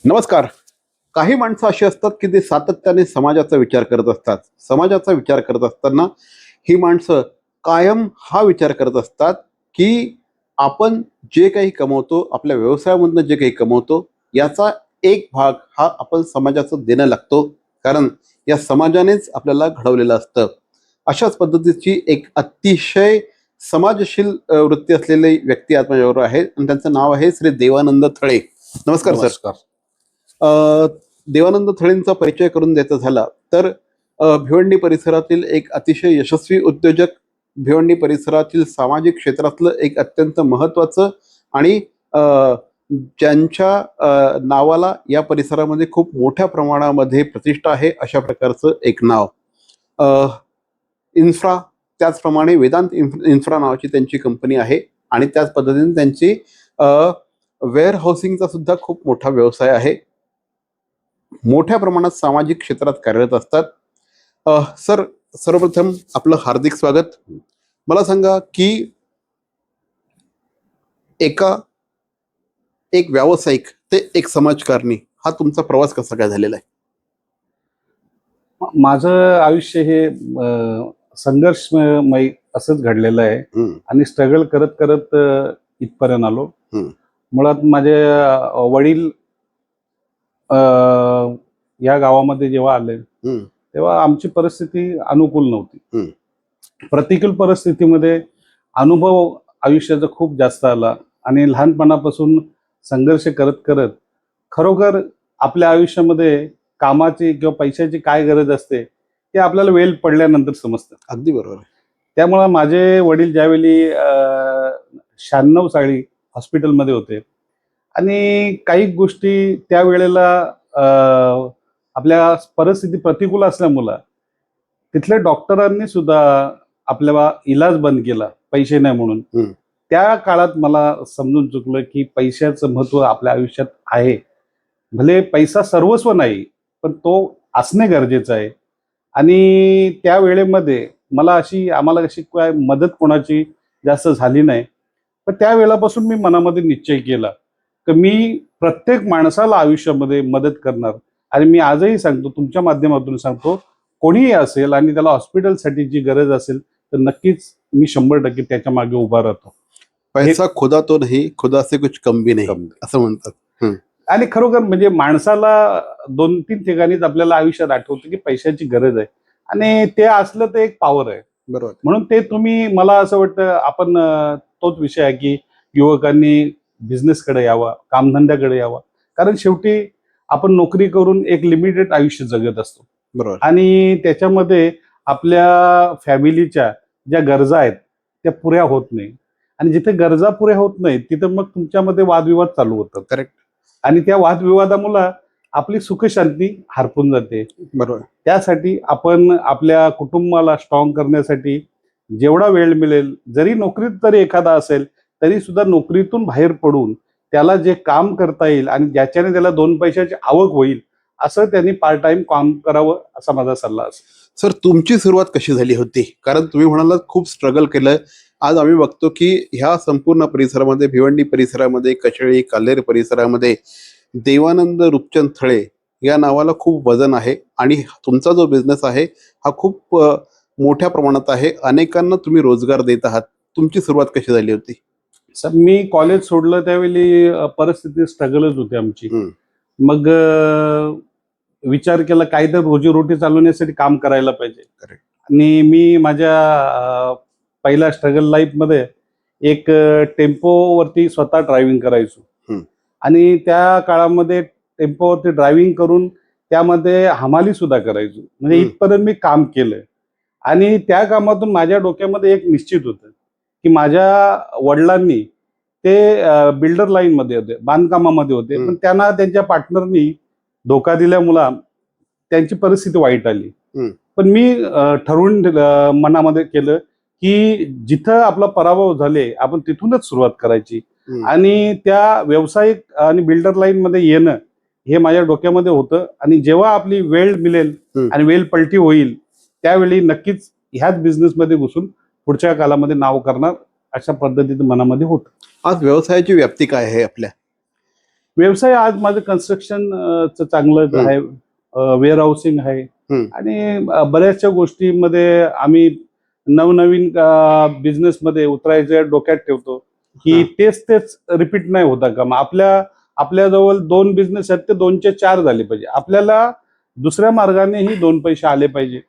नमस्कार. काही माणसं अशी असतात की ते सातत्याने समाजाचा विचार करत असतात. समाजाचा विचार करत असताना ही माणसं कायम हा विचार करत असतात की आपण जे काही कमवतो, आपल्या व्यवसायामधनं जे काही कमवतो, याचा एक भाग हा आपण समाजाचं देणं लागतो. कारण या समाजानेच आपल्याला घडवलेलं असतं. अशाच पद्धतीची एक अतिशय समाजशील वृत्ती असलेली व्यक्ती आज माझ्याबरोबर आहे आणि त्यांचं नाव आहे श्री देवानंद थळे. नमस्कार सर. नमस्कार. अ, देवानंद थळेंचा परिचय करून द्यायचा झाला तर भिवंडी परिसरातील एक अतिशय यशस्वी उद्योजक, भिवंडी परिसरातील सामाजिक क्षेत्रातलं एक अत्यंत महत्त्वाचं आणि अ, ज्यांच्या नावाला या परिसरामध्ये खूप मोठ्या प्रमाणामध्ये प्रतिष्ठा आहे अशा प्रकारचं एक नाव. अ, इन्फ्रा, त्याचप्रमाणे वेदांत इन्फ्रा नावाची त्यांची कंपनी आहे आणि त्याच पद्धतीने त्यांची वेअर हाऊसिंगचा सुद्धा खूप मोठा व्यवसाय आहे. मोठ्या प्रमाणात सामाजिक क्षेत्रात कार्यरत असतात. सर, सर्वप्रथम आपलं हार्दिक स्वागत. मला सांगा की एका एक व्यावसायिक ते एक समाजकारणी हा तुमचा प्रवास कसा काय झालेला आहे? माझं आयुष्य हे संघर्षमय असंच घडलेलं आहे हम्म, आणि स्ट्रगल करत करत इथपर्यंत आलो. हम्म, मुळात माझे वडील अ, या गावामध्ये जेव्हा आले हम्म, तेव्हा आमची परिस्थिती अनुकूल नव्हती. हम्म, प्रतिकूल परिस्थितीमध्ये अनुभव आयुष्याचा खूप जास्त आला आणि लहानपणापासून संघर्ष करत करत खरोखर आपल्या आयुष्यामध्ये कामाची किंवा पैशाची काय गरज असते ते आपल्याला वेळ पडल्यानंतर समजतं. अगदी बरोबर आहे. त्यामुळं माझे वडील ज्यावेळी 96 साली हॉस्पिटलमध्ये होते आणि काही गोष्टी त्यावेळेला आपल्या परिस्थिती प्रतिकूल असल्यामुळं तिथल्या डॉक्टरांनी सुद्धा आपल्याला इलाज बंद केला पैसे नाही म्हणून. हम्म, त्या काळात मला समजून चुकलं की पैशाचं महत्व आपल्या आयुष्यात आहे. भले पैसा सर्वस्व नाही, पण तो असणे गरजेचं आहे. आणि त्या वेळेमध्ये आम्हाला अशी काय मदत कोणाची जास्त झाली नाही. पण त्या वेळेपासून मी मनामध्ये निश्चय केला, की मी प्रत्येक माणसाला आयुष्यामध्ये मदत करणार. आणि मी आजही सांगतो, तुमच्या माध्यमातून सांगतो, कोणीही असेल आणि त्याला हॉस्पिटलसाठी जी गरज असेल, तर नक्कीच मी 100% त्याच्या मागे उभा राहतो. हे पैसा खुदा तो नाही, खुदा से कुछ कम भी नाही, कम असं म्हणतात. हम्म, आणि खरोखर म्हणजे माणसाला 2-3 ठिकाणीच आपल्याला आयुष्यात आठवतं की पैशाची गरज आहे आणि ते असलं तर एक पॉवर आहे. बरोबर. म्हणून ते तुम्ही, मला असं वाटतं, आपण तोच विषय आहे की युवकांनी बिझनेसकडे यावा, कामधंद्याकडे यावा. कारण शेवटी आपण नोकरी करून एक लिमिटेड आयुष्य जगत असतो बरोबर. आणि त्याच्यामध्ये आपल्या फॅमिलीच्या ज्या गरजा आहेत त्या पुऱ्या होत नाही. आणि जिथे गरजा पुऱ्या होत नाहीत तिथं मग तुमच्यामध्ये वादविवाद चालू होतात करेक्ट. आणि त्या वादविवादामुळे आपली सुखशांती हरपून जाते. बरोबर. त्यासाठी आपण आपल्या कुटुंबाला स्ट्रॉंग करण्यासाठी जेवढा वेळ मिळेल, जरी नोकरीत तरी एखादा असेल तरी सुद्धा नोकरीतून बाहेर पडून त्याला जे काम करता येईल आणि ज्याच्याने त्याला 2 पैशाची आवक होईल असं त्यांनी पार्ट टाइम काम करावं, असा माझा सल्ला असेल. सर, तुमची सुरुवात कशी झाली होती? कारण तुम्ही म्हणालात खूप स्ट्रगल केलं. आज आम्ही बघतो की ह्या संपूर्ण परिसरामध्ये, भिवंडी परिसरामध्ये, कशेळी, काल्हेर परिसरामध्ये देवानंद रूपचंद थळे या नावाला खूप वजन आहे आणि तुमचा जो बिझनेस आहे हा खूप मोठ्या प्रमाणात आहे. अनेकांना तुम्ही रोजगार देत आहात. तुमची सुरुवात कशी झाली होती? सर, मी कॉलेज सोडलं त्यावेळी परिस्थिती स्ट्रगलच होती आमची. हम्म, मग विचार केला काहीतरी रोजीरोटी चालवण्यासाठी काम करायला पाहिजे. करेक्ट. आणि मी माझ्या पहिल्या स्ट्रगल लाईफमध्ये एक टेम्पोवरती स्वतः ड्रायव्हिंग करायचो. हम्म, आणि त्या काळामध्ये टेम्पोवरती ड्रायव्हिंग करून त्यामध्ये हमाली सुद्धा करायचो. म्हणजे हम्म, इथपर्यंत मी काम केलंय. आणि त्या कामातून माझ्या डोक्यामध्ये एक निश्चित होतं की माझ्या वडिलांनी ते बिल्डर लाईनमध्ये होते, बांधकामामध्ये होते. हम्म, पण त्यांना त्यांच्या पार्टनरनी धोका दिल्यामुळं त्यांची परिस्थिती वाईट आली. हम्म, पण मी ठरवून मनामध्ये केलं की जिथं आपला पराभव झाले आपण तिथूनच सुरुवात करायची. हम्म. आणि त्या व्यावसायिक आणि बिल्डर लाईन मध्ये येणं हे माझ्या डोक्यामध्ये होतं. आणि जेव्हा आपली वेळ मिळेल हम्म. आणि वेळ पलटी होईल त्यावेळी नक्कीच ह्याच बिझनेसमध्ये घुसून पुढच्या काळामध्ये नाव करणार, अशा पद्धतीचं मनामध्ये होतं. आज व्यवसायाची व्याप्ती काय आहे आपल्या? व्यवसाय आज माझं कन्स्ट्रक्शन चांगलं आहे, वेअर हाऊसिंग आहे आणि बऱ्याचशा गोष्टीमध्ये आम्ही नवनवीन बिझनेसमध्ये उतरायचं डोक्यात ठेवतो की तेच तेच रिपीट नाही होता का. मग आपल्याजवळ 2 बिझनेस आहेत ते 2चे 4 झाले पाहिजे. आपल्याला दुसऱ्या मार्गानेही 2 पैसे आले पाहिजे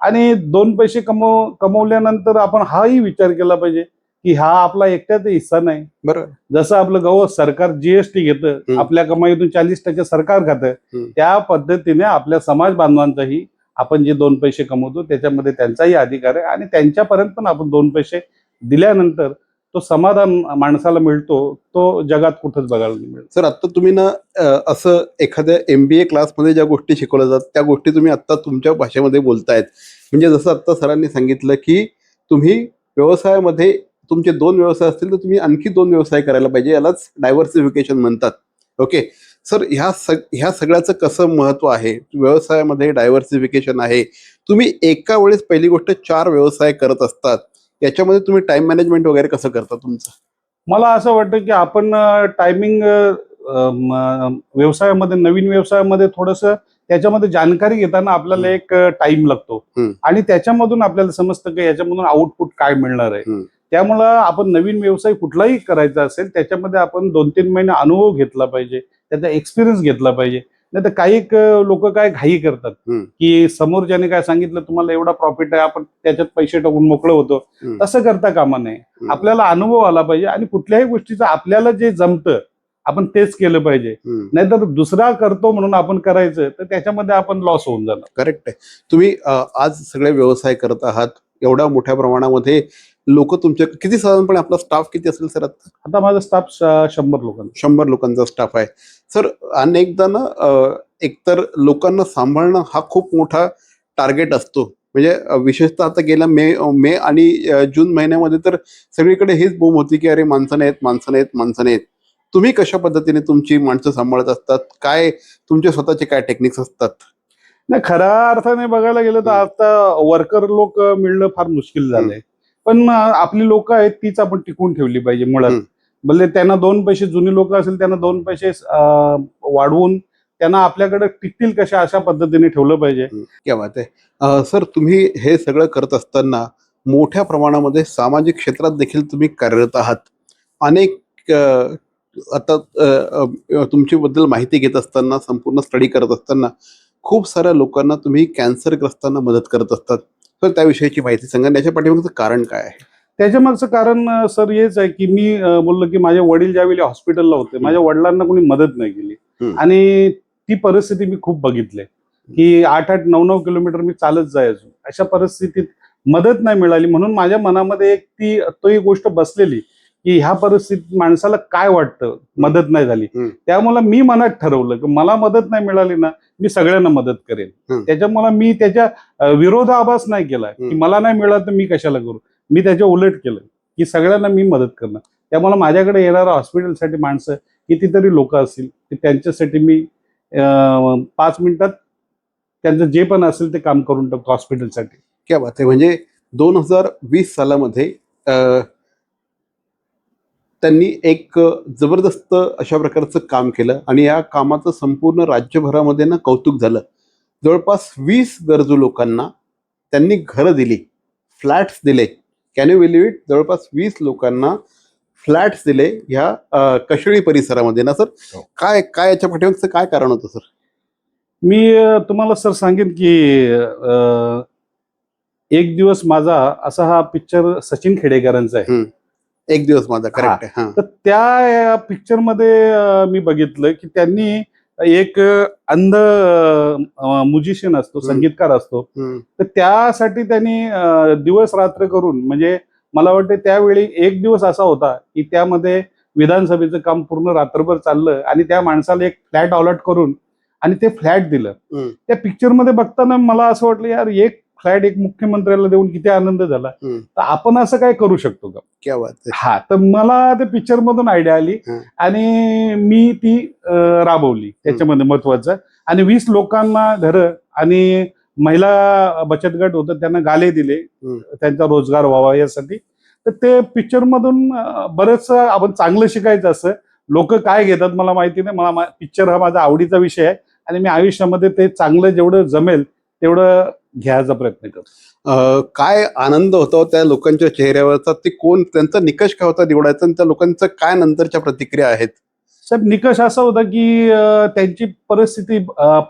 आणि 2 पैसे कमवल्यानंतर आपण हाही विचार केला पाहिजे की हा आपला एकट्याचा हिस्सा नाही. बरोबर. जसं आपलं सरकार जीएसटी घेतं, आपल्या कमाईतून 40% सरकार खातं, त्या पद्धतीने आपल्या समाज बांधवांचाही आपण जे 2 पैसे कमवतो त्याच्यामध्ये त्यांचाही अधिकार आहे आणि त्यांच्यापर्यंत पण आपण 2 पैसे दिल्यानंतर तो समाधान माणसाला मिळतो, तो जगात कुठंच बघायला नाही मिळत. सर, आता तुम्ही ना असं एखाद्या MBA क्लासमध्ये ज्या गोष्टी शिकवल्या जातात त्या गोष्टी तुम्ही आता तुमच्या भाषेमध्ये बोलतायत. म्हणजे जसं आता सरांनी सांगितलं की तुम्ही व्यवसायामध्ये तुमचे 2 व्यवसाय असतील तर तुम्ही आणखी 2 व्यवसाय करायला पाहिजे, यालाच डायव्हर्सिफिकेशन म्हणतात. ओके सर, ह्या सगळ्याचं कसं महत्व आहे? व्यवसायामध्ये डायव्हर्सिफिकेशन आहे, तुम्ही एका वेळेस पहिली गोष्ट 4 व्यवसाय करत असतात, याच्यामध्ये तुम्ही टाइम मॅनेजमेंट वगैरे कसं करता तुमचं? मला असं वाटतं की आपण टायमिंग व्यवसायामध्ये, नवीन व्यवसायामध्ये थोडंसं त्याच्यामध्ये जानकारी घेताना आपल्याला एक टाइम लागतो आणि त्याच्यामधून आपल्याला समजतं की याच्यामधून आउटपुट काय मिळणार आहे. त्यामुळं आपण नवीन व्यवसाय कुठलाही करायचा असेल त्याच्यामध्ये आपण 2-3 महिने अनुभव घेतला पाहिजे, त्याचा एक्सपिरियन्स घेतला पाहिजे. नाही तर काही लोक काय घाई करतात की समोरच्याने काय सांगितलं तुम्हाला एवढा प्रॉफिट आहे, आपण त्याच्यात पैसे टाकून मोकळं होतो. तसं करता कामा नये. आपल्याला अनुभव आला पाहिजे आणि कुठल्याही गोष्टीचं आपल्याला जे जमतं आपण तेच केलं पाहिजे. नाहीतर दुसरा करतो म्हणून आपण करायचं तर त्याच्यामध्ये आपण लॉस होऊन जाणार. करेक्ट आहे. तुम्ही आज सगळे व्यवसाय करत आहात, एवढ्या मोठ्या प्रमाणामध्ये लोक तुमच्या किती साधारणपणे आपला स्टाफ किती असेल सर? आता माझा स्टाफ 100 लोकांचा. 100 लोकांचा स्टाफ आहे. सर, अनेकदा ना एकतर लोकांना सांभाळणं हा खूप मोठा टार्गेट असतो. म्हणजे विशेषतः आता गेल्या मे आणि जून महिन्यामध्ये तर सगळीकडे हेच बूम होती की अरे माणसं नाहीत. तुम्ही कशा पद्धतीने तुमची माणसं सांभाळत असतात? काय तुमचे स्वतःचे काय टेक्निक्स असतात? नाही, खऱ्या अर्थाने बघायला गेलं तर आता वर्कर लोक मिळणं फार मुश्किल झालंय. पण आपली लोक आहेत तीच आपण टिकवून ठेवली पाहिजे मुळात. भले त्यांना 2 पैसे, जुनी लोक असेल त्यांना 2 पैसे वाढवून त्यांना आपल्याकडे टिकतील कशा अशा पद्धतीने ठेवलं पाहिजे. क्या बात आहे. सर, तुम्ही हे सगळं करत असताना मोठ्या प्रमाणामध्ये सामाजिक क्षेत्रात देखील तुम्ही कार्यरत आहात. अनेक आता तुमची बद्दल माहिती घेत असताना, संपूर्ण स्टडी करत असताना खूप साऱ्या लोकांना तुम्ही कॅन्सरग्रस्तांना मदत करत असतात. तर त्याविषयीची माहिती सांगा. याच्या पाठीमागचं कारण काय आहे? त्याच्या मागचं कारण सर हेच आहे की मी बोललो की माझे वडील ज्यावेळी हॉस्पिटलला होते, माझ्या वडिलांना कोणी मदत नाही केली आणि ती परिस्थिती मी खूप बघितली की 8-8, 9-9 किलोमीटर मी चालत जायचो. अशा परिस्थितीत मदत नाही मिळाली म्हणून माझ्या मनामध्ये तो गोष्ट बसलेली की ह्या परिस्थितीत माणसाला काय वाटतं, मदत नाही झाली. त्यामुळे मी मनात ठरवलं की मला मदत नाही मिळाली ना, मी सगळ्यांना मदत करेन. त्याच्यामुळे मी त्याच्या विरोधाभास नाही केला की मला नाही मिळालं तर मी कशाला करू. मी त्याच्या उलट केलं की सगळ्यांना मी मदत करणार. त्यामुळे माझ्याकडे येणाऱ्या हॉस्पिटलसाठी माणसं कितीतरी लोक असतील की त्यांच्यासाठी मी 5 मिनिटात त्यांचं जे पण असेल ते काम करून टाकतो हॉस्पिटलसाठी. क्या बात आहे. म्हणजे 2020 सालामध्ये त्यांनी एक जबरदस्त अशा प्रकारचं काम केलं आणि या कामाचं संपूर्ण राज्यभरामध्ये ना कौतुक झालं. जवळपास 20 गरजू लोकांना त्यांनी घरं दिली, फ्लॅट्स दिले. Can you believe it? जवळपास 20 लोकांना फ्लॅट्स दिले ह्या कशेळी परिसरामध्ये ना सर. काय याच्या पाठीमागचं काय कारण होतं सर? मी तुम्हाला सर सांगेन की एक दिवस माझा असा हा पिक्चर सचिन खेडेकरांचा आहे. एक दिवस माझा, करेक्ट आहे. तर त्या पिक्चर मध्ये मी बघितलं की त्यांनी एक अंध म्युझिशियन असतो, संगीतकार असतो, तर त्यासाठी त्यांनी दिवस रात्र करून, म्हणजे मला वाटतं त्यावेळी एक दिवस असा होता की त्यामध्ये विधानसभेचं काम पूर्ण रात्रभर चाललं आणि त्या माणसाला एक फ्लॅट अलॉट करून आणि ते फ्लॅट दिलं. त्या पिक्चर मध्ये बघताना मला असं वाटलं यार, एक फ्लॅट एक मुख्यमंत्र्याला देऊन किती आनंद झाला. तर आपण असं काय करू शकतो का? क्या बात आहे. हा, तर मला ते पिक्चर मधून आयडिया आली आणि मी ती राबवली त्याच्यामध्ये महत्वाचं. आणि 20 लोकांना घरं आणि महिला बचत गट होतं त्यांना गाले दिले त्यांचा रोजगार व्हावा यासाठी. तर ते पिक्चर मधून बरंच आपण चांगलं शिकायचं असं लोक काय घेतात मला माहिती नाही. मला पिक्चर हा माझा आवडीचा विषय आहे आणि मी आयुष्यामध्ये ते चांगलं जेवढं जमेल तेवढं घ्यायचा प्रयत्न करतो. काय आनंद होता त्या लोकांच्या चेहऱ्यावरचा, ते कोण, त्यांचा निकष काय होता निवडायचा, आणि त्या लोकांचं काय नंतरच्या प्रतिक्रिया आहेत? सर निकष असा होता की त्यांची परिस्थिती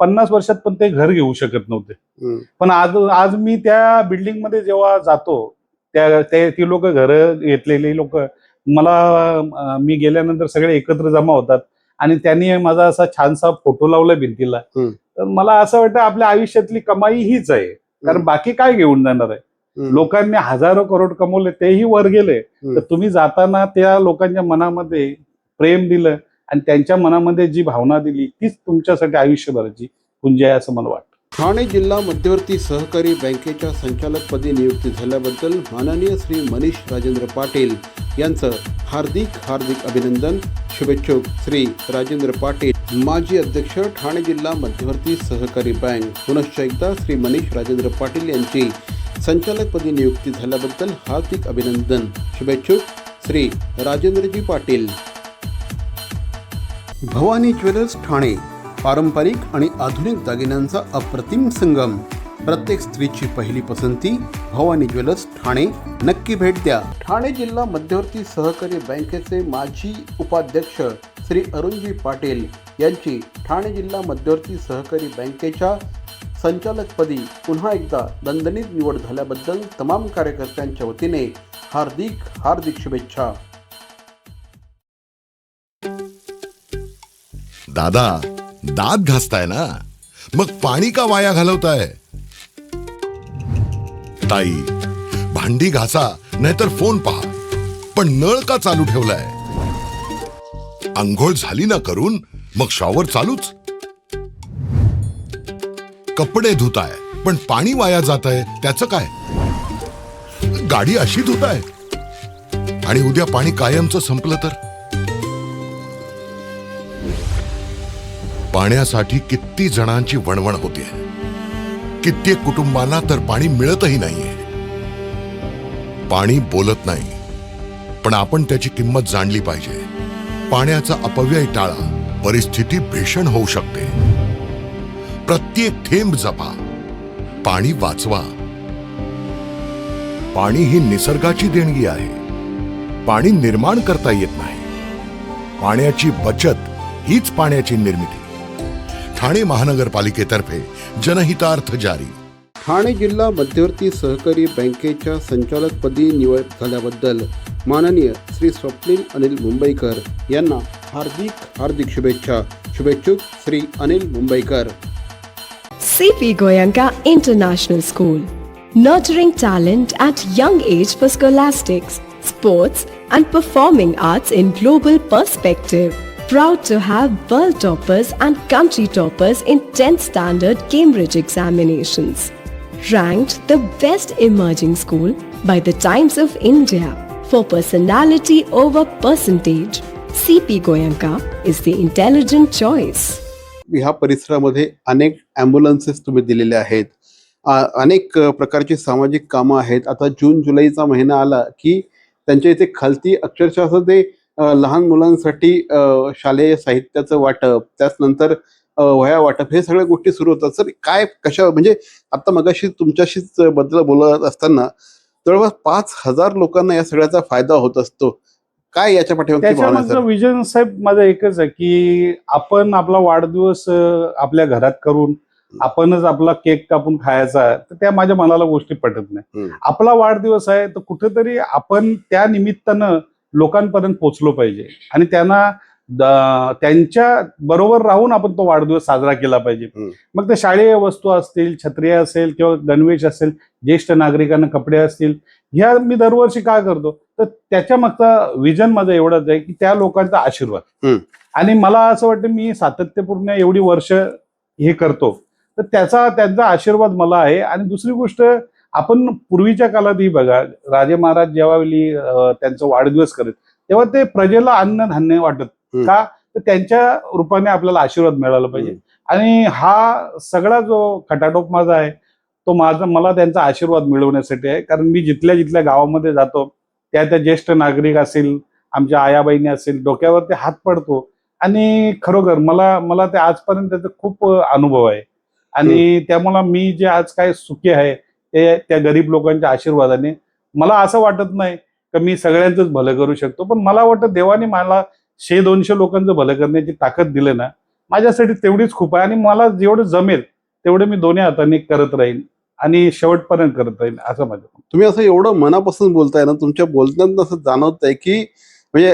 50 वर्षात पण ते घर घेऊ शकत नव्हते. हम्म. पण आज आज मी त्या बिल्डिंग मध्ये जेव्हा जातो, ती लोक घर घेतलेली लोक मला मी गेल्यानंतर सगळे एकत्र जमा होतात आणि त्यांनी माझा असा छानसा फोटो लावला भिंतीला. हम्म. तर मला असं वाटतं आपल्या आयुष्यातली कमाई हीच आहे, कारण बाकी काय घेऊन जाणार आहे. लोकांनी हजारो करोड कमवले, तेही वर गेले, तर तुम्ही जाताना त्या लोकांच्या मनामध्ये प्रेम दिलं आणि त्यांच्या मनामध्ये जी भावना दिली तीच तुमच्यासाठी आयुष्यभराची पुंजी आहे असं मला वाटतं. ठाणे जिल्हा मध्यवर्ती सहकारी बँकेच्या संचालकपदी नियुक्ती झाल्याबद्दल माननीय श्री मनीष राजेंद्र पाटील यांचं हार्दिक हार्दिक अभिनंदन. शुभेच्छुक श्री राजेंद्र पाटील, माजी अध्यक्ष ठाणे जिल्हा मध्यवर्ती सहकारी बँक. पुनश्च एकदा श्री मनीष राजेंद्र पाटील यांची संचालकपदी नियुक्ती झाल्याबद्दल हार्दिक अभिनंदन. शुभेच्छुक श्री राजेंद्रजी पाटील. भवानी ज्वेलर्स ठाणे, पारंपरिक आणि आधुनिक दागिन्यांचा अप्रतिम संगम. प्रत्येक स्त्रीची पहिली पसंती भवानी ज्वेलर्स ठाणे. नक्की भेट द्या. ठाणे जिल्हा मध्यवर्ती सहकारी बँकेचे माजी उपाध्यक्ष श्री अरुणजी पाटील यांची ठाणे जिल्हा मध्यवर्ती सहकारी बँकेच्या संचालकपदी पुन्हा एकदा दणदणीत निवड झाल्याबद्दल तमाम कार्यकर्त्यांच्या वतीने हार्दिक हार्दिक शुभेच्छा. दादा, दात घासताय ना, मग पाणी का वाया घालवताय? ताई, भांडी घासा नाहीतर फोन पहा, पण नळ का चालू ठेवलाय? अंघोळ झाली ना करून, मग शॉवर चालूच. कपडे धुताय पण पाणी वाया जात आहे, त्याचं काय? गाडी अशी धुताय आणि उद्या पाणी कायमचं संपलं तर? पाण्यासाठी किती जणांची वणवण होते, कित्येक कुटुंबांना तर पाणी मिळतही नाहीये. पाणी बोलत नाही, पण आपण त्याची किंमत जाणली पाहिजे. पाण्याचा अपव्यय टाळा, परिस्थिती भीषण होऊ शकते. प्रत्येक थेंब जपा, पाणी वाचवा. पाणी ही निसर्गाची देणगी आहे. पाणी निर्माण करता येत नाही. पाण्याची बचत हीच पाण्याची निर्मिती. ठाणे महानगरपालिकेतर्फे जनहितार्थ जारी. ठाणे जिल्हा मध्यवर्ती सहकारी बँकेच्या संचालकपदी निवड झाल्याबद्दल माननीय श्री स्वप्नील अनिल मुंबईकर यांना हार्दिक हार्दिक शुभेच्छा. शुभेच्छुक श्री अनिल मुंबईकर. CP Goenka International School, nurturing talent at young age for scholastics, sports and performing arts in global perspective. Proud to have world toppers and country toppers in 10th standard Cambridge examinations. Ranked the best emerging school by the Times of India for personality over percentage. CP Goenka is the intelligent choice. ह्या परिसरामध्ये अनेक ambulances तुम्ही दिलेले आहेत. अनेक प्रकारची सामाजिक कामं आहेत. आता जून जुलैचा महिना आला की त्यांच्या इथे खालती अक्षरशः असं ते लहान मुलांसाठी शालेय साहित्याचं वाटप, त्याचनंतर वह्या वाटप, हे सगळ्या गोष्टी सुरू होतात. सर काय, कशा, म्हणजे आता मगाशी तुमच्याशीच बद्दल बोलत असताना जवळपास 5,000 लोकांना या सगळ्याचा फायदा होत असतो. काय याच्या पाठीमागची भावना आहे, त्याच्यामागचं विजन साहेब माझं एकच आहे की आपण आपला वाढदिवस आपल्या घरात करून आपणच आपला केक कापून खायचा, तर त्या माझ्या मनाला गोष्टी पटत नाही. आपला वाढदिवस आहे तर कुठेतरी आपण त्या निमित्तानं लोकांपर्यंत पोहोचलो पाहिजे आणि त्यांना त्यांच्या बरोबर राहून आपण तो वाढदिवस साजरा केला पाहिजे. मग ते शालेय वस्तू असतील, छत्री असेल किंवा गणवेश असेल, ज्येष्ठ नागरिकांना कपडे असतील, ह्या मी दरवर्षी काय करतो, तर त्याच्या मागचा विजन माझं एवढंच आहे की त्या लोकांचा आशीर्वाद. आणि मला असं वाटतं मी सातत्यपूर्ण एवढी वर्ष हे करतो तर त्यांचा आशीर्वाद मला आहे. आणि दुसरी गोष्ट, आपण पूर्वीच्या काळातही बघा, राजे महाराज जेव्हा त्यांचा वाढदिवस करत तेव्हा ते प्रजेला अन्नधान्य वाटत का, तर त्यांच्या रूपाने आपल्याला आशीर्वाद मिळाला पाहिजे. आणि हा सगळा जो खटाटोप माझा आहे तो मला त्यांचा आशीर्वाद मिळवण्यासाठी आहे. कारण मी जिथल्या गावामध्ये जातो त्या ज्येष्ठ नागरिक असतील, आमच्या आया बहिणी असेल डोक्यावर ते हात पडतो. आणि खरोखर मला मला ते आजपर्यंत त्याचा खूप अनुभव आहे. आणि त्यामुळे मी जे आज काय सुखी आहे ते त्या गरीब लोकांच्या आशीर्वादाने. मला असं वाटत नाही की मी सगळ्यांचंच भलं करू शकतो, पण मला वाटतं देवाने मला 100-200 लोकांचं भलं करण्याची ताकद दिली ना, माझ्यासाठी तेवढीच खूप आहे. आणि मला जेवढं जमेल तेवढं मी दोन्ही हाताने करत राहीन आणि शेवटपर्यंत करत राहीन असं माझं. तुम्ही असं एवढं मनापासून बोलताय ना, तुमच्या बोलण्यात असं जाणवत आहे की म्हणजे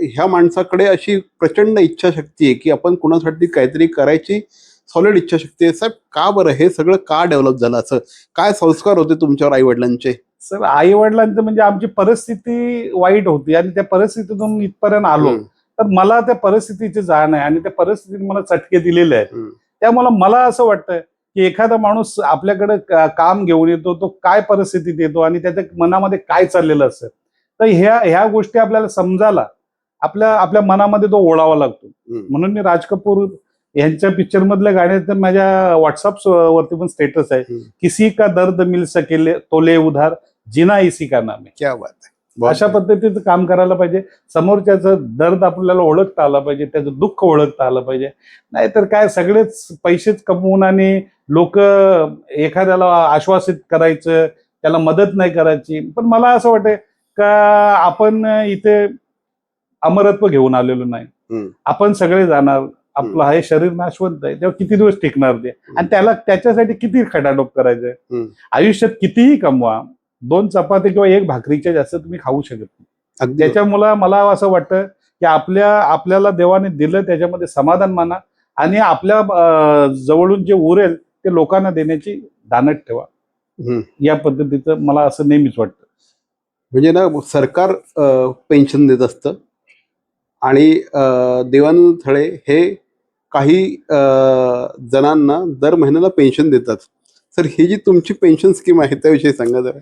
ह्या माणसाकडे अशी प्रचंड इच्छाशक्ती आहे की आपण कुणासाठी काहीतरी करायची सॉलिड इच्छाशक्ती आहे. साहेब, का बरं हे सगळं का डेव्हलप झालं? असं काय संस्कार होते तुमच्यावर आई वडिलांचे? सर, आई वडिलांचं म्हणजे आमची परिस्थिती वाईट होती आणि त्या परिस्थितीतून इथपर्यंत आलो. तर मला त्या परिस्थितीची जाण आहे आणि त्या परिस्थितीने मला चटके दिलेले आहेत. त्यामुळे मला असं वाटतं की एखादा माणूस आपल्याकडे काम घेऊन येतो, तो काय परिस्थितीत येतो आणि त्याच्या मनामध्ये काय चाललेलं असतं. तर ह्या गोष्टी आपल्याला समजायला आपल्या आपल्या मनामध्ये तो ओढावा लागतो. म्हणून मी राज कपूर यांच्या पिक्चर मधल्या गाण्यात तर माझ्या व्हॉट्सअप वरती पण स्टेटस आहे, किसी का दर्द मिल सके तोले उधार, जिना इसी का नाम है. क्या बात आहे. अशा पद्धतीचं काम करायला पाहिजे. समोरच्याचं दर्द आपल्याला ओळखता आलं पाहिजे, त्याचं दुःख ओळखता आलं पाहिजे. नाहीतर काय सगळेच पैसेच कमवून आणि लोक एखाद्याला आश्वासित करायचं, त्याला मदत नाही करायची. पण मला असं वाटतं का आपण इथे अमरत्व घेऊन आलेलो नाही. आपण सगळे जाणार. आपलं हे शरीर नाशवंत आहे, तेव्हा किती दिवस टिकणार ते? आणि त्याच्यासाठी किती खटाटोप करायचंय? आयुष्यात कितीही कमवा, 2 चपाती किंवा 1 भाकरीच्या जास्त तुम्ही खाऊ शकत नाही. त्याच्यामुळे मला असं वाटतं की आपल्याला देवाने दिलं त्याच्यामध्ये समाधान माना आणि आपल्या जवळून जे उरेल ते लोकांना देण्याची दानत ठेवा. या पद्धतीचं मला असं नेहमीच वाटतं. म्हणजे ना, सरकार पेन्शन देत असतं आणि देवानंद थळे हे काही जणांना दर महिन्याला पेन्शन देतात. सर, ही जी तुमची पेन्शन स्कीम आहे त्याविषयी सांगा जरा.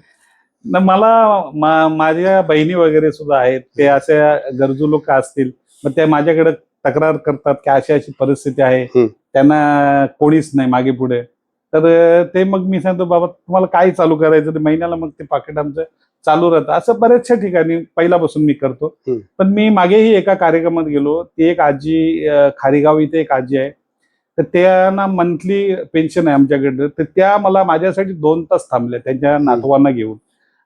मला माझ्या बहिणी वगैरे सुद्धा आहेत, ते अशा गरजू लोक असतील, मग ते माझ्याकडे तक्रार करतात की अशी अशी परिस्थिती आहे, त्यांना कोणीच नाही मागे पुढे. तर ते मग मी सांगतो, बाबा तुम्हाला काय चालू करायचं ते महिन्याला मग ते पाकिट आमचं चालू राहतं. असं बऱ्याचशा ठिकाणी पहिल्यापासून मी करतो. पण मी मागेही एका कार्यक्रमात गेलो. ती एक आजी, खारीगाव इथे एक आजी आहे, तर त्यांना मंथली पेन्शन आहे आमच्याकडे. तर त्या मला माझ्यासाठी 2 तास थांबल्या त्यांच्या नातवांना घेऊन.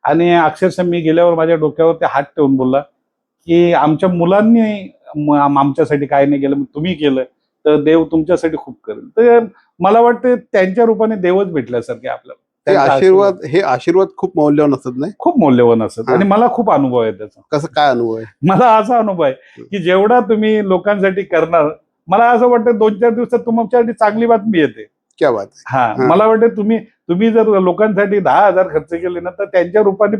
आणि अक्षरशः मी गेल्यावर माझ्या डोक्यावर ते हात ठेवून बोलला की आमच्या मुलांनी आमच्यासाठी काय नाही केलं, मग तुम्ही केलं तर देव तुमच्यासाठी खूप करेल. तर मला वाटतं त्यांच्या रूपाने देवच भेटल्यासारखे आपल्याला. हे आशीर्वाद खूप मौल्यवान असतात नाही? खूप मौल्यवान असतात आणि मला खूप अनुभव आहे त्याचा. कसं काय अनुभव आहे? मला असा अनुभव आहे की जेवढा तुम्ही लोकांसाठी करणार, मला असं वाटतं 2-4 दिवसात तुमच्यासाठी चांगली बातमी येते. क्या बात आहे. मला वाटतं तुम्ही जर लोकांसाठी 10,000 खर्च केले ना, तर त्यांच्या रूपाने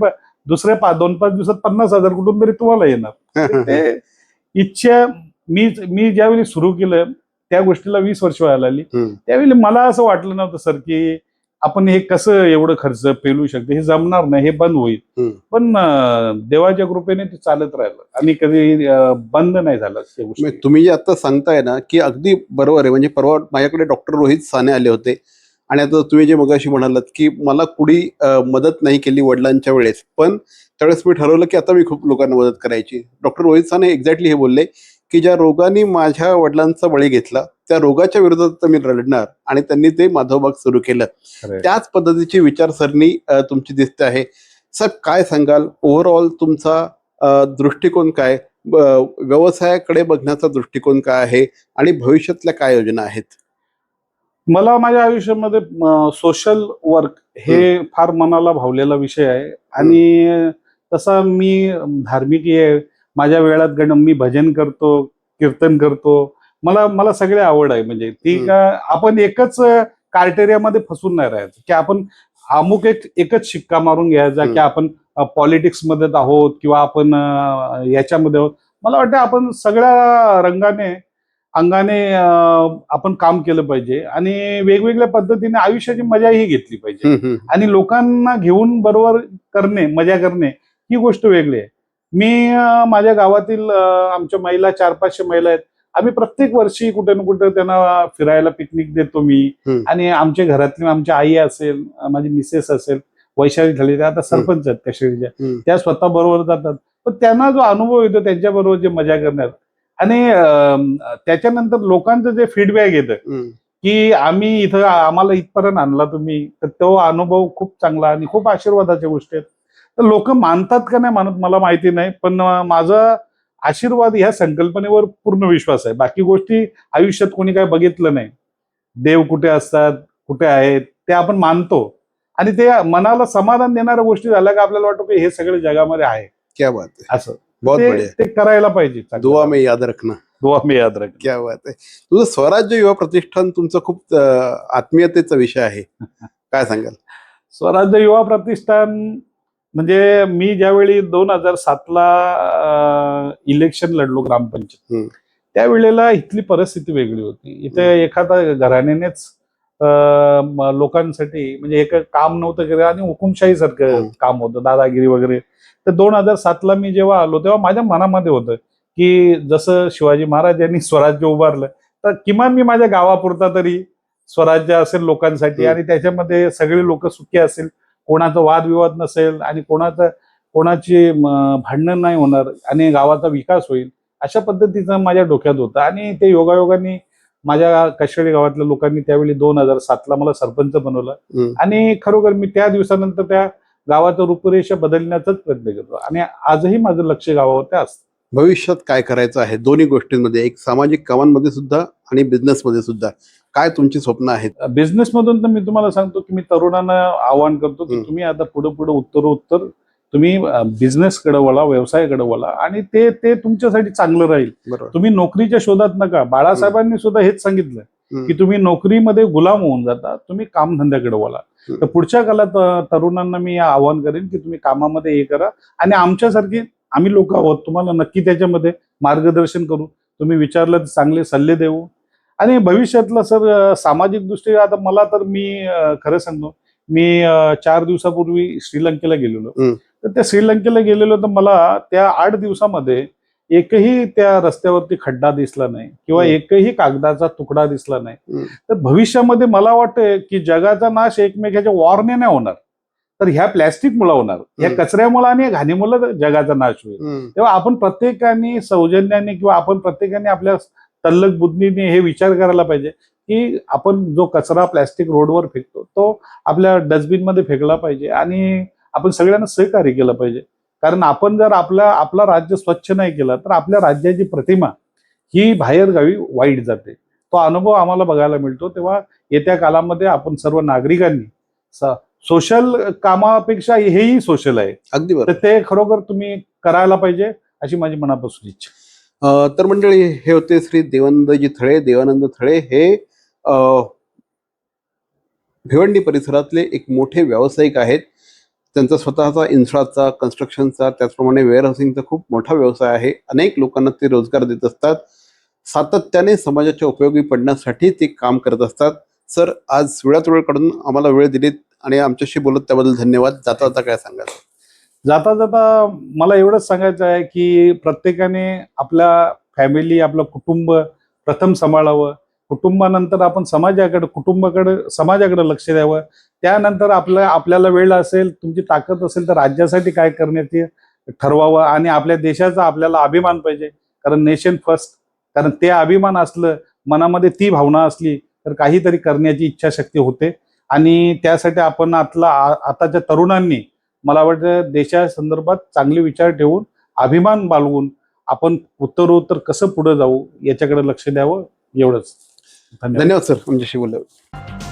दुसऱ्या 2-5 दिवसात 50,000 कुठून तरी तुम्हाला येणार. ते इच्छा मी ज्यावेळी सुरू केलं त्या गोष्टीला 20 वर्ष व्हायला आली. त्यावेळी मला असं वाटलं नव्हतं सर की आपण हे कसं एवढं खर्च पेलू शकतो, हे जमणार नाही, हे बंद होईल. पण देवाच्या कृपेने ते चालत राहिलं आणि कधी बंद नाही झालं. तुम्ही जे आता सांगताय ना की अगदी बरोबर आहे. म्हणजे परवा माझ्याकडे डॉक्टर रोहित साने आले होते आणि आता तुम्ही जे मगाशी म्हणालात की मला कुणी मदत नाही केली वडिलांच्या वेळेस, पण त्यावेळेस मी ठरवलं की आता मी खूप लोकांना मदत करायची. डॉक्टर रोहित साने एक्झॅक्टली हे बोलले की ज्या रोगाने माझ्या वडिलांचा बळी घेतला त्या रोगाच्या विरोधात मी लढणार, आणि त्यांनी ते माधवबाग सुरू केलं. त्याच पद्धतीची विचारसरणी तुमची दिसते आहे. साहेब, काय सांगाल? ओव्हरऑल तुमचा दृष्टिकोन काय, व्यवसायाकडे बघण्याचा दृष्टिकोन काय आहे आणि भविष्यातल्या काय योजना आहेत? मला माझ्या आयुष्यामध्ये सोशल वर्क हे फार मनाला भावलेला विषय आहे. आणि तसा मी धार्मिक आहे. माझ्या वेळात मी भजन करतो, कीर्तन करतो. मला सगळे आवड आहे. म्हणजे ती का आपण एकच क्रायटेरियामध्ये फसून नाही राहायचं की आपण अमुक एकच शिक्का मारून घ्यायचा की आपण पॉलिटिक्स मध्ये आहोत किंवा आपण याच्यामध्ये आहोत. मला वाटतं आपण सगळ्या अंगाने आपण काम केलं पाहिजे आणि वेगवेगळ्या पद्धतीने आयुष्याची मजाही घेतली पाहिजे. आणि लोकांना घेऊन बरोबर करणे, मजा करणे ही गोष्ट वेगळी आहे. मी माझ्या गावातील आमच्या महिला 400-500 महिला आहेत. आम्ही प्रत्येक वर्षी कुठे ना कुठे त्यांना फिरायला पिकनिक देतो मी. आणि आमच्या घरातली आमची आई असेल, माझी मिसेस असेल, वैशाली झाली, त्या आता सरपंच आहेत त्या शेळीच्या, त्या स्वतः बरोबर जातात. पण त्यांना जो अनुभव येतो त्यांच्याबरोबर जे मजा करण्यात आणि त्याच्यानंतर लोकांचं जे फीडबॅक येतं हम्म. की आम्ही इथं आम्हाला इथपर्यंत आणला तुम्ही, तर तो अनुभव खूप चांगला आणि खूप आशीर्वादाच्या गोष्टी आहेत. तर लोक मानतात का नाही मानत मला माहिती नाही, पण माझा आशीर्वाद ह्या संकल्पनेवर पूर्ण विश्वास आहे. बाकी गोष्टी आयुष्यात कोणी काय बघितलं नाही, देव कुठे असतात कुठे आहेत ते आपण मानतो आणि ते मनाला समाधान देणाऱ्या गोष्टी झाल्या का आपल्याला वाटतं की हे सगळं जगामध्ये आहे क्या बात है, असं. बहुत ते बढ़िया. ते करायला पाहिजे. दुआ में याद रखना. दुआ में याद रख. क्या बात आहे. तुझं स्वराज्य युवा प्रतिष्ठान तुमचं खूप आत्मीयतेचा विषय आहे, काय सांगाल? स्वराज्य युवा प्रतिष्ठान म्हणजे मी ज्यावेळी 2007ला इलेक्शन लढलो ग्रामपंचायत, हम्म. त्यावेळेला इथली परिस्थिती वेगळी होती. इथे एखादा घराण्यानेच लोकांसाठी म्हणजे एक काम नव्हतं केलं आणि हुकुमशाही सारखं काम होतं, दादागिरी वगैरे. तर 2007ला मी जेव्हा आलो तेव्हा माझ्या मनामध्ये होतं की जसं शिवाजी महाराज यांनी स्वराज्य उभारलं तर किमान मी माझ्या गावापुरता तरी स्वराज्य असेल लोकांसाठी आणि त्याच्यामध्ये सगळे लोक सुखी असेल, कोणाचा वादविवाद नसेल आणि कोणाची भांडणं नाही होणार आणि गावाचा विकास होईल, अशा पद्धतीचं माझ्या डोक्यात होतं. आणि ते योगायोगाने माझ्या कशेळी गावातल्या लोकांनी त्यावेळी 2007ला मला सरपंच बनवलं आणि खरोखर मी त्या दिवसानंतर त्या गावाचं रूपरेषा बदलण्याचाच प्रयत्न करतो आणि आजही माझं लक्ष गावावरती असतं. भविष्यात काय करायचं आहे दोन्ही गोष्टींमध्ये, एक सामाजिक कामांमध्ये सुद्धा आणि बिझनेसमध्ये सुद्धा, काय तुमची स्वप्न आहेत? बिझनेस मधून तर मी तुम्हाला सांगतो की मी तरुणांना आवाहन करतो की तुम्ही आता पुढे पुढे उत्तरोत्तर तुम्ही बिझनेसकडे वळा, व्यवसायाकडे वळा आणि ते तुमच्यासाठी चांगलं राहील. बरोबर. तुम्ही नोकरीच्या शोधात नका. बाळासाहेबांनी सुद्धा हेच सांगितलं की तुम्ही नोकरीमध्ये गुलाम होऊन जाता, तुम्ही कामधंद्याकडे वळा. तर पुढच्या काळात तरुणांना मी आवाहन करेन की तुम्ही कामामध्ये हे करा आणि आमच्यासारखी आम्ही लोक आहोत, तुम्हाला नक्की त्याच्यामध्ये मार्गदर्शन करू, तुम्ही विचारलं तर चांगले सल्ले देऊ. आणि भविष्यातलं सर सामाजिक दृष्टीने आता मला तर मी खरं सांगतो, मी 4 दिवसापूर्वी श्रीलंकेला गेलेलो. तर त्या श्रीलंकेला गेलेलो तर मला त्या 8 दिवसामध्ये एकही त्या रस्त्यावरती खड्डा दिसला नाही किंवा एकही कागदाचा तुकडा दिसला नाही. तर भविष्यामध्ये मला वाटतं की जगाचा नाश एकमेकाच्या वॉरने नाही होणार, तर ह्या प्लॅस्टिकमुळे होणार, ह्या कचऱ्यामुळे आणि घाणीमुळे जगाचा नाश होईल. तेव्हा आपण प्रत्येकाने सौजन्याने किंवा आपण प्रत्येकाने आपल्या तल्लक बुद्धीने हे विचार करायला पाहिजे की आपण जो कचरा प्लॅस्टिक रोडवर फेकतो तो आपल्या डस्टबिनमध्ये फेकला पाहिजे आणि आपण सगळ्यांना सहकार्य केलं पाहिजे. कारण आपण जर आपला राज्य स्वच्छ नाही केलं तर आपल्या राज्याची प्रतिमा ही बाहेर गावी वाईट जाते. तो अनुभव आम्हाला बघायला मिळतो. तेव्हा येत्या काळामध्ये आपण सर्व नागरिकांनी सोशल कामापेक्षा हेही सोशल आहे, अगदी बरोबर. तर ते खरोखर तुम्ही करायला पाहिजे अशी माझी मनापासून इच्छा. तर मंडळी, हे होते श्री देवानंद थळे हे भिवंडी परिसरातले एक मोठे व्यावसायिक आहेत. त्यांचा स्वतःचा इन्फ्राचा, कन्स्ट्रक्शनचा, त्याचप्रमाणे वेअरहाऊसिंगचा खूप मोठा व्यवसाय आहे. अनेक लोकांना ते रोजगार देत असतात. सातत्याने समाजाच्या उपयोगी पडण्यासाठी ते काम करत असतात. सर, आज वेळात वेळ काढून आम्हाला वेळ दिलीत आणि आमच्याशी बोलत त्याबद्दल धन्यवाद. जाता जाता काय सांगाल? जाता जाता मला एवढंच सांगायचं आहे की प्रत्येकाने आपल्या फॅमिली, आपलं कुटुंब प्रथम सांभाळावं. कुटुंबानंतर आपण समाजाकडे लक्ष द्यावं. त्यानंतर आपल्याला वेळ असेल, तुमची ताकद असेल तर राज्यासाठी काय करण्याची ठरवावं आणि आपल्या देशाचा आपल्याला अभिमान पाहिजे. कारण नेशन फर्स्ट, कारण ते अभिमान असलं, मनामध्ये ती भावना असली तर काहीतरी करण्याची इच्छाशक्ती होते. आणि त्यासाठी आपण आताच्या तरुणांनी मला वाटतं देशासंदर्भात चांगले विचार ठेवून, अभिमान बाळगून आपण उत्तरोत्तर कसं पुढे जाऊ याच्याकडे लक्ष द्यावं. एवढंच. धन्यवाद सर, आमच्याशी बोलल्यावर.